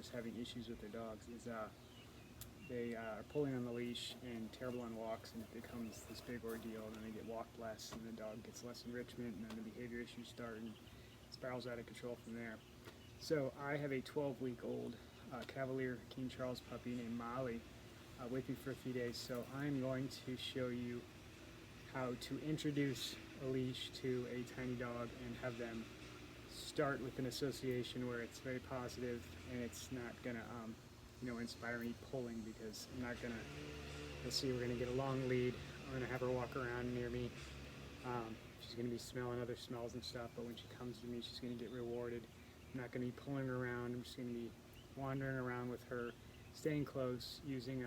just having issues with their dogs is they are pulling on the leash and terrible on walks, and it becomes this big ordeal, and then they get walked less, and the dog gets less enrichment, and then the behavior issues start and spirals out of control from there. So I have a 12-week-old Cavalier King Charles puppy named Molly with me for a few days, so I'm going to show you how to introduce a leash to a tiny dog and have them start with an association where it's very positive and it's not gonna inspire any pulling, because I'm not gonna, you'll see we're gonna get a long lead. I'm gonna have her walk around near me. She's gonna be smelling other smells and stuff, but when she comes to me, she's gonna get rewarded. I'm not gonna be pulling her around. I'm just gonna be wandering around with her, staying close, using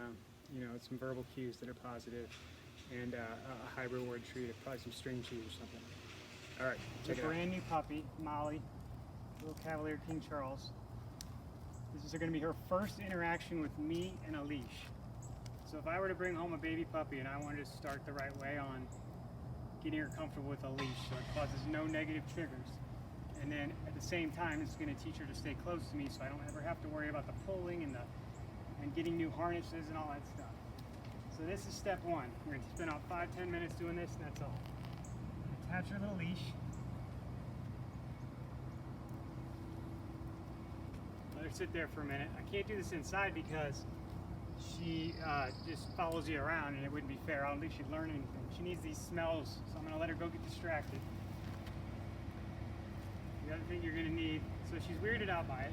some verbal cues that are positive, and a high reward treat, probably some string cheese or something. All right, check it out. Brand new puppy, Molly, little Cavalier King Charles. This is going to be her first interaction with me and a leash. So if I were to bring home a baby puppy and I wanted to start the right way on getting her comfortable with a leash so it causes no negative triggers, and then at the same time it's going to teach her to stay close to me so I don't ever have to worry about the pulling and getting new harnesses and all that stuff. So this is step one. We're going to spend about 5-10 minutes doing this, and that's all. Attach her little leash. Let her sit there for a minute. I can't do this inside because she just follows you around, and it wouldn't be fair. I don't think she'd learn anything. She needs these smells, so I'm going to let her go get distracted. The other thing you're going to need, so she's weirded out by it,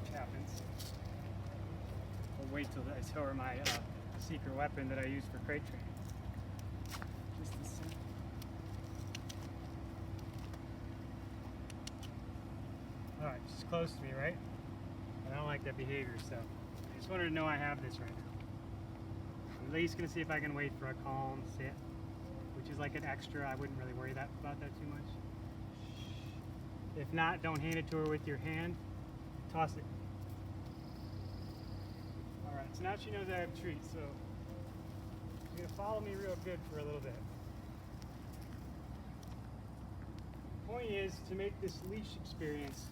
which happens. I'll wait till I show her my secret weapon that I use for crate training. Just a second. Alright, she's close to me, right? I don't like that behavior, so I just want her to know I have this right now. I'm at least going to see if I can wait for a calm sit, which is like an extra. I wouldn't really worry about that too much. If not, don't hand it to her with your hand. Toss it. Alright, so now she knows I have treats, so she's going to follow me real good for a little bit. The point is to make this leash experience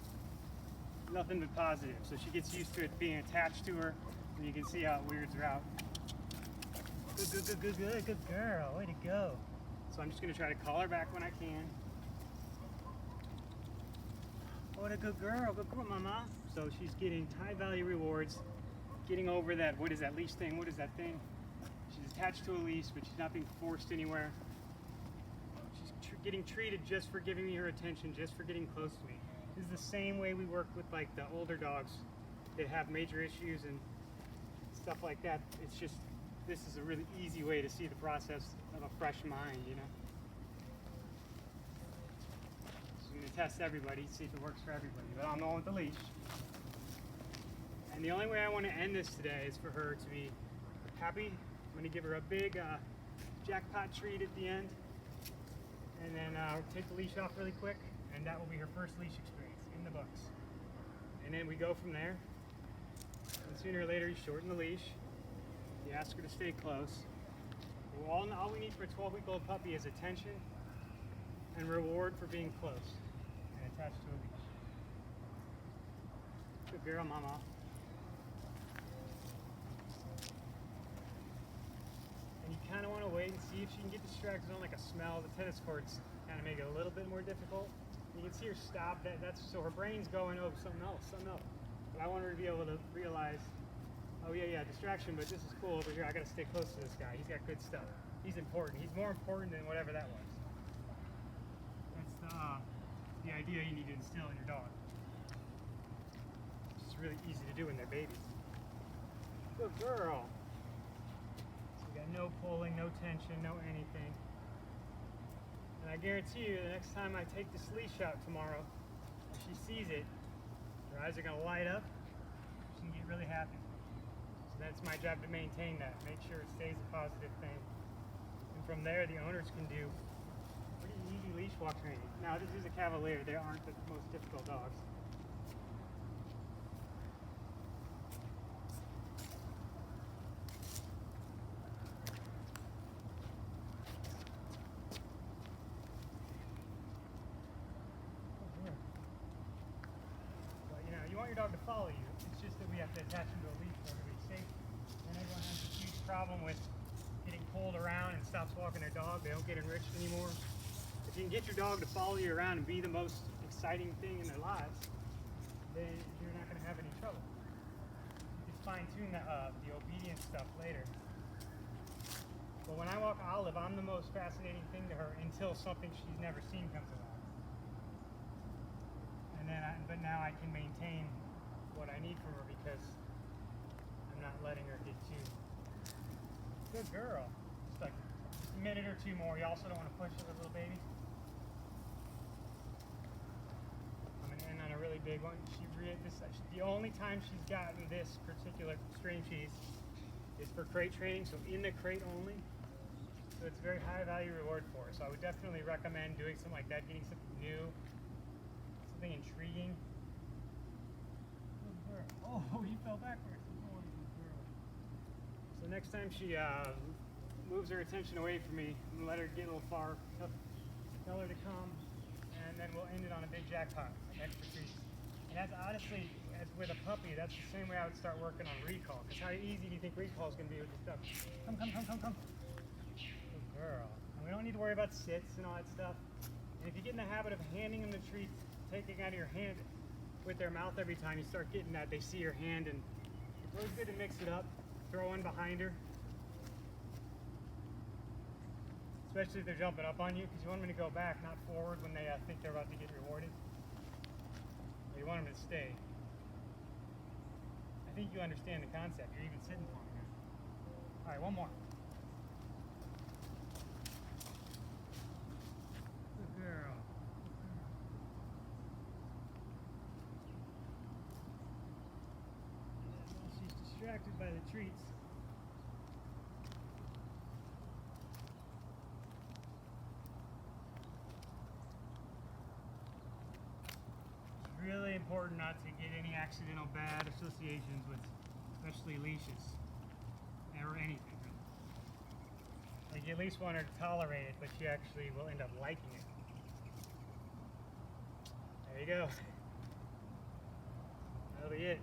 nothing but positive, so she gets used to it being attached to her, and you can see how it weirds her out. Good girl, way to go. So I'm just going to try to call her back when I can. What a good girl, mama. So she's getting high value rewards, getting over that, what is that leash thing, what is that thing? She's attached to a leash, but she's not being forced anywhere. She's getting treated just for giving me her attention, just for getting close to me. This is the same way we work with like the older dogs that have major issues and stuff like that. It's just, this is a really easy way to see the process of a fresh mind, you know? So I'm gonna test everybody, see if it works for everybody, but I'm the one with the leash. And the only way I want to end this today is for her to be happy. I'm gonna give her a big jackpot treat at the end, and then take the leash off really quick, and that will be her first leash experience in the books. And then we go from there, and sooner or later you shorten the leash, you ask her to stay close. All we need for a 12-week-old puppy is attention and reward for being close and attached to a leash. Good girl, mama. And you kind of want to wait and see if she can get distracted on like a smell. The tennis courts kind of make it a little bit more difficult. You can see her stop. That's so her brain's going, oh, something else. But I want her to be able to realize, oh yeah, distraction, but this is cool over here. I got to stay close to this guy. He's got good stuff. He's important. He's more important than whatever that was. That's the idea you need to instill in your dog. It's really easy to do when they're babies. Good girl. Got no pulling, no tension, no anything. And I guarantee you the next time I take this leash out tomorrow, if she sees it, her eyes are going to light up. She's going to get really happy. So that's my job, to maintain that, make sure it stays a positive thing. And from there, the owners can do pretty easy leash walk training. Now, this is a Cavalier. They aren't the most difficult dogs. want your dog to follow you. It's just that we have to attach him to a leash for everybody's safety. And everyone has a huge problem with getting pulled around and stops walking their dog. They don't get enriched anymore. If you can get your dog to follow you around and be the most exciting thing in their lives, then you're not going to have any trouble. You can fine-tune the obedience stuff later. But when I walk Olive, I'm the most fascinating thing to her until something she's never seen comes along. And then, but now I can maintain what I need from her because I'm not letting her get too. Good girl. Just like a minute or two more. You also don't want to push it, little baby. I'm gonna end on a really big one. The only time she's gotten this particular string cheese is for crate training, so in the crate only. So it's a very high value reward for her. So I would definitely recommend doing something like that, getting something new, something intriguing. Good girl. Oh, you fell backwards. Oh, good girl. So next time she moves her attention away from me, I'm gonna let her get a little far. Tell her to come, and then we'll end it on a big jackpot, like extra treats. And that's honestly, as with a puppy, that's the same way I would start working on recall. Because how easy do you think recall is going to be with this stuff? Come, come, come, come, come. Good girl. And we don't need to worry about sits and all that stuff. And if you get in the habit of handing them the treats, taking out of your hand with their mouth every time, you start getting that. They see your hand, and it's always good to mix it up. Throw one behind her. Especially if they're jumping up on you, because you want them to go back, not forward when they think they're about to get rewarded. You want them to stay. I think you understand the concept. You're even sitting for them now. All right, one more. Good girl. She's distracted by the treats. Really important not to get any accidental bad associations with especially leashes or anything. Like you at least want her to tolerate it, but she actually will end up liking it. There you go. That'll be it.